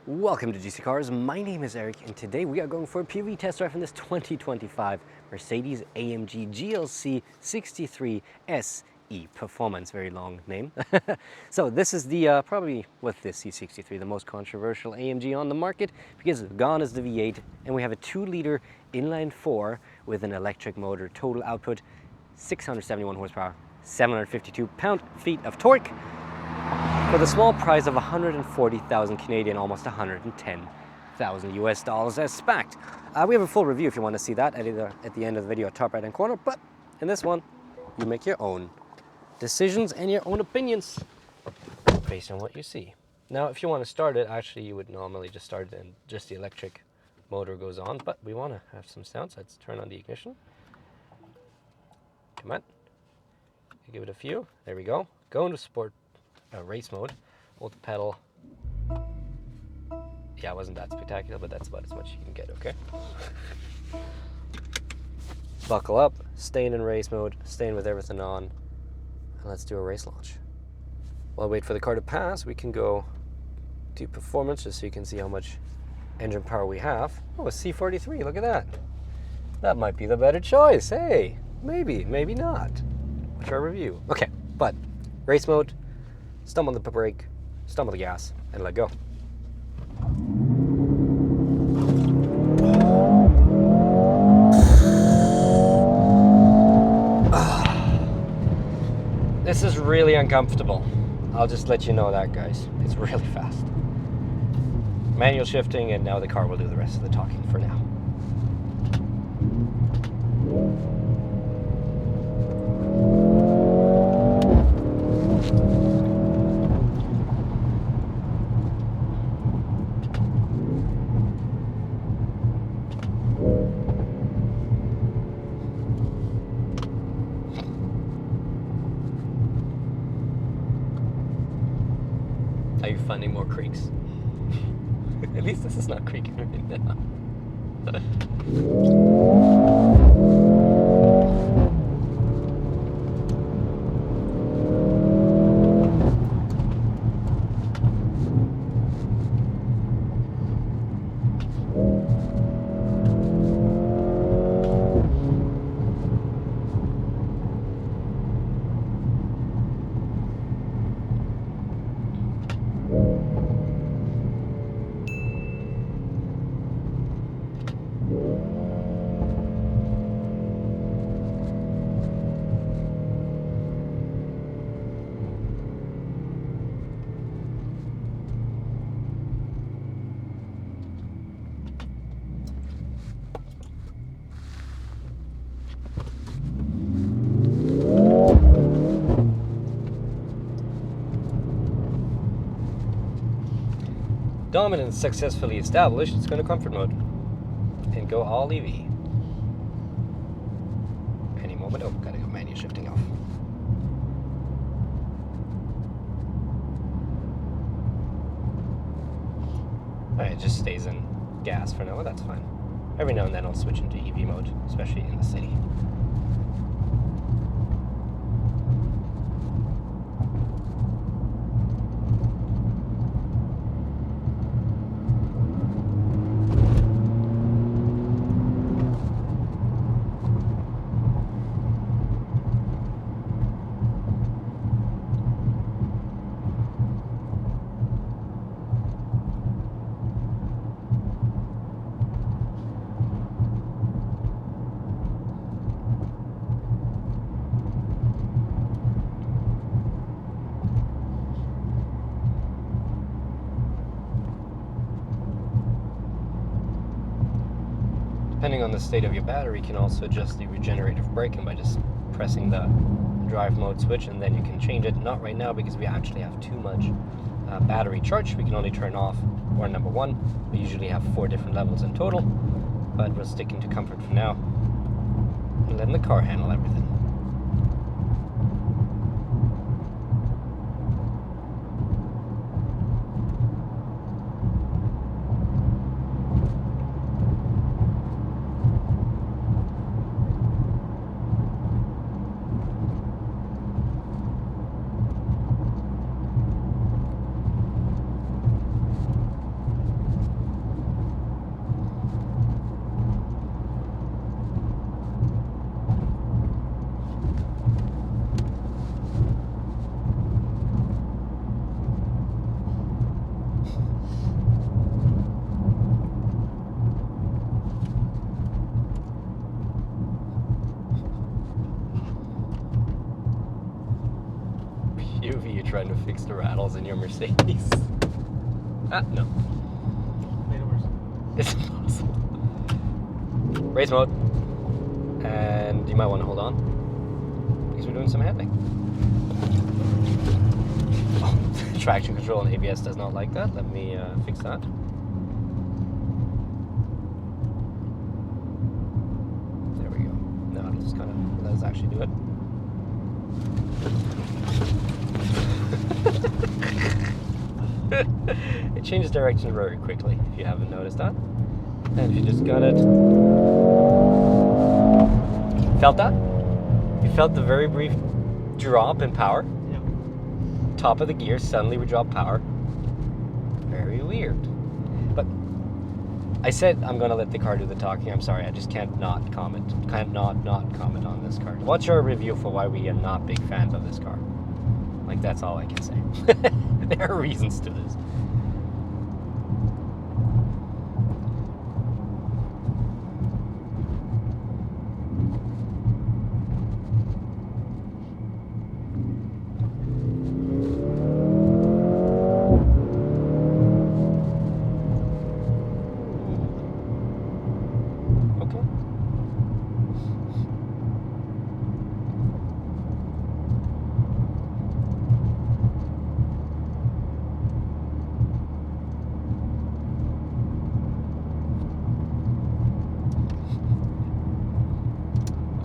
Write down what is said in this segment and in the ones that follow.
Welcome to GC Cars. My name is Eric, and today we are going for a POV test drive in this 2025 Mercedes-AMG GLC 63 SE Performance. Very long name. So this is the probably with this C63 the most controversial AMG on the market, because gone is the V8, and we have a 2-liter inline 4 with an electric motor. Total output 671 horsepower, 752 pound-feet of torque, for the small price of 140,000 Canadian, almost 110,000 US dollars as spec'd. We have a full review if you want to see that at the end of the video, top right hand corner, but in this one, you make your own decisions and your own opinions based on what you see. Now, if you want to start it, actually you would normally just start it and just the electric motor goes on, but we want to have some sounds. Let's turn on the ignition. Come on. Give it a few. There we go. Go into sport. Race mode. Hold the pedal. Yeah, it wasn't that spectacular, but that's about as much you can get, okay? Buckle up, staying in race mode, staying with everything on, and let's do a race launch. While we wait for the car to pass, we can go to performance just so you can see how much engine power we have. Oh, a C43, look at that. That might be the better choice. Hey, maybe, maybe not. Watch our review. Okay, but race mode, stump on the brake, stump on the gas, and let go. This is really uncomfortable. I'll just let you know that, guys. It's really fast. Manual shifting, and now the car will do the rest of the talking for now. Are you finding more creaks? At least this is not creaking right now. Dominance successfully established. Let's go to comfort mode and go all EV. Any moment. Oh, gotta go manual shifting off. Alright, it just stays in gas for now. Well, that's fine. Every now and then I'll switch into EV mode, especially in the city. Depending on the state of your battery, you can also adjust the regenerative braking by just pressing the drive mode switch, and then you can change it. Not right now because we actually have too much battery charge. We can only turn off or number 1. We usually have 4 different levels in total, but we're sticking to comfort for now and letting the car handle everything. trying to fix the rattles in your Mercedes. Ah, no. Made it worse. It's impossible. Race mode. And you might want to hold on, because we're doing some handling. Oh, traction control and ABS does not like that. Let me fix that. There we go. Now it'll just kind of let us actually do it. It changes direction very quickly, if you haven't noticed that. And if you just got it. Felt that? You felt the very brief drop in power? Yeah. Top of the gear, suddenly we drop power. Very weird. But I said I'm gonna let the car do the talking. I'm sorry, I just can't not comment. Can't not comment on this car. Watch our review for why we are not big fans of this car. Like, that's all I can say. There are reasons to this.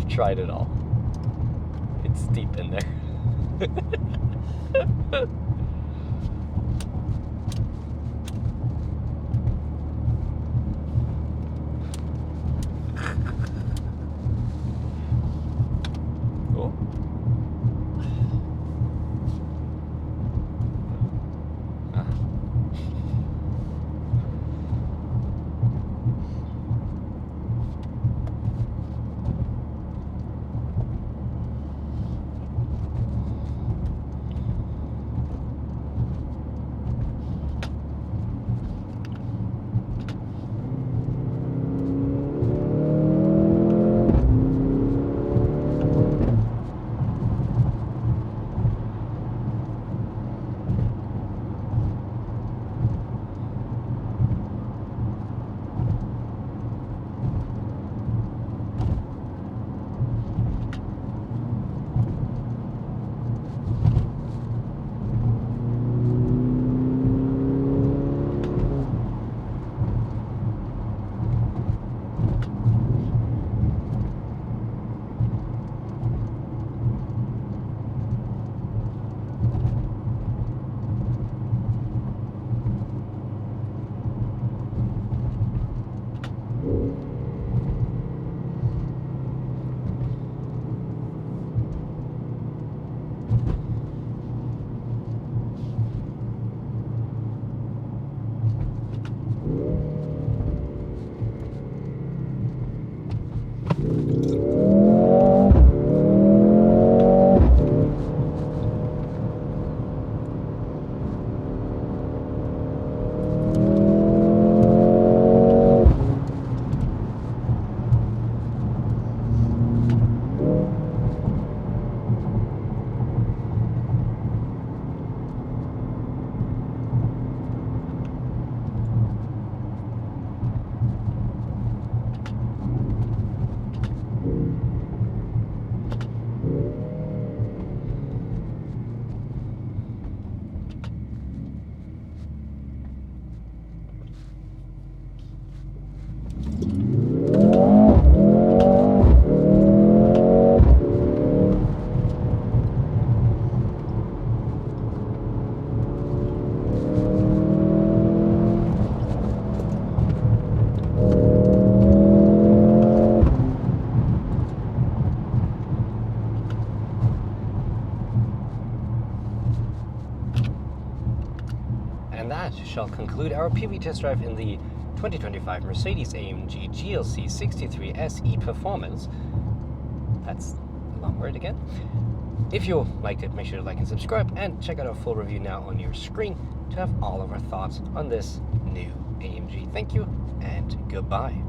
Tried it all. It's deep in there. Oh. Shall conclude our POV test drive in the 2025 Mercedes-AMG GLC 63 SE Performance. That's a long word again. If you liked it, make sure to like and subscribe, and check out our full review now on your screen to have all of our thoughts on this new AMG. Thank you, and goodbye.